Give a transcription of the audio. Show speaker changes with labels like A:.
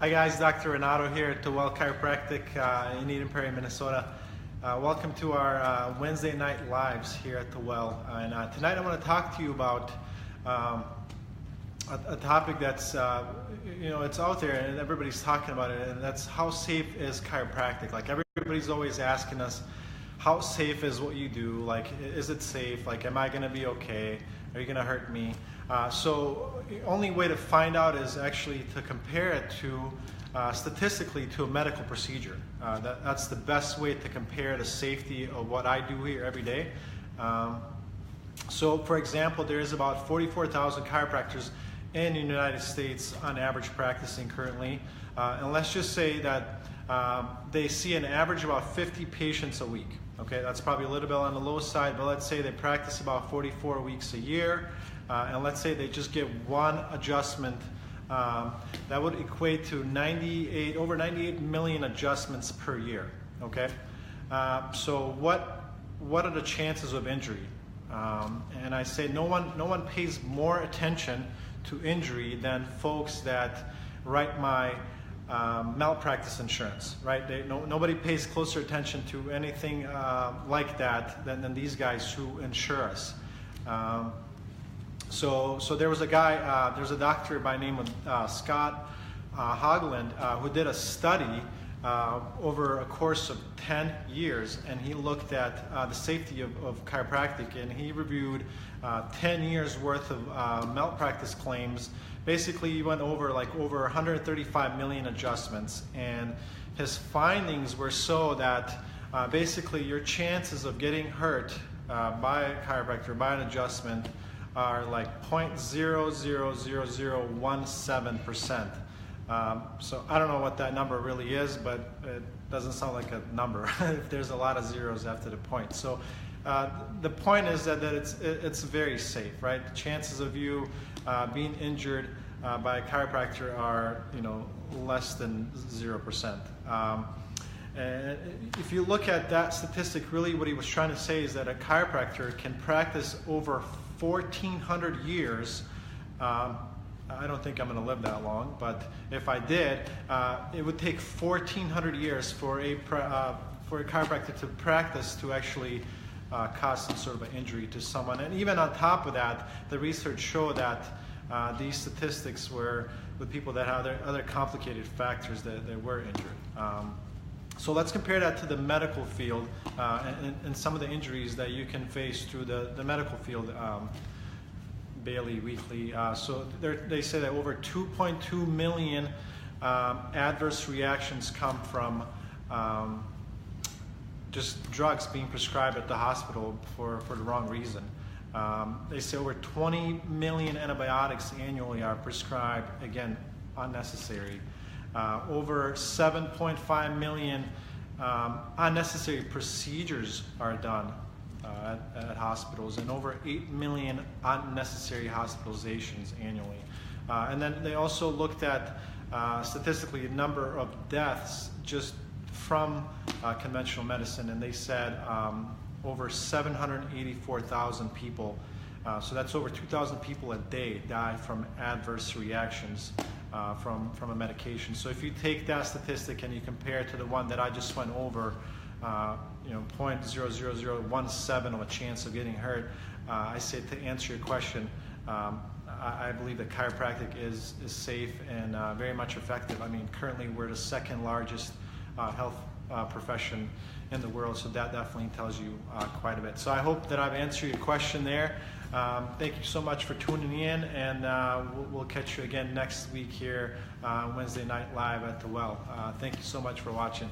A: Hi guys, Dr. Renato here at the Well Chiropractic in Eden Prairie, Minnesota. Welcome to our Wednesday night lives here at the Well. And tonight I want to talk to you about a topic that's, it's out there and everybody's talking about it, and that's how safe is chiropractic. Like everybody's always asking us, how safe is what you do? Like, is it safe? Like, am I going to be okay? Are you going to hurt me? So the only way to find out is actually to compare it to, statistically, to a medical procedure. That's the best way to compare the safety of what I do here every day. So for example, there is about 44,000 chiropractors in the United States on average practicing currently. And let's just say that they see an average about 50 patients a week. Okay, that's probably a little bit on the low side, but let's say they practice about 44 weeks a year, and let's say they just get one adjustment. That would equate to over 98 million adjustments per year. Okay, so what are the chances of injury? And I say no one pays more attention to injury than folks that write my malpractice insurance, right? Nobody pays closer attention to anything like that than these guys who insure us. So there was a guy, there's a doctor by the name of Scott Hogland who did a study over a course of 10 years, and he looked at the safety of chiropractic, and he reviewed 10 years worth of malpractice claims. Basically, he went over over 135 million adjustments, and his findings were so that basically your chances of getting hurt by a chiropractor, by an adjustment, are like 0.00017%. So I don't know what that number really is, but it doesn't sound like a number if there's a lot of zeros after the point. So the point is that it's very safe, right? The chances of you being injured by a chiropractor are less than 0%. And if you look at that statistic, really what he was trying to say is that a chiropractor can practice over 1,400 years. I don't think I'm going to live that long, but if I did, it would take 1,400 years for a chiropractor to practice to actually cause some sort of an injury to someone. And even on top of that, the research showed that these statistics were with people that had other complicated factors that were injured. So let's compare that to the medical field and some of the injuries that you can face through the medical field daily, weekly. So they say that over 2.2 million adverse reactions come from just drugs being prescribed at the hospital for the wrong reason. They say over 20 million antibiotics annually are prescribed, again, unnecessary. Over 7.5 million unnecessary procedures are done at hospitals, and over 8 million unnecessary hospitalizations annually. And then they also looked at statistically the number of deaths just from conventional medicine, and they said over 784,000 people. So that's over 2,000 people a day die from adverse reactions from a medication. So if you take that statistic and you compare it to the one that I just went over, 0.00017 of a chance of getting hurt, I say to answer your question, I believe that chiropractic is safe and very much effective. I mean, currently we're the second largest health profession in the world, so that definitely tells you quite a bit. So I hope that I've answered your question there. Thank you so much for tuning in, and we'll catch you again next week here Wednesday night live at the Well. Thank you so much for watching.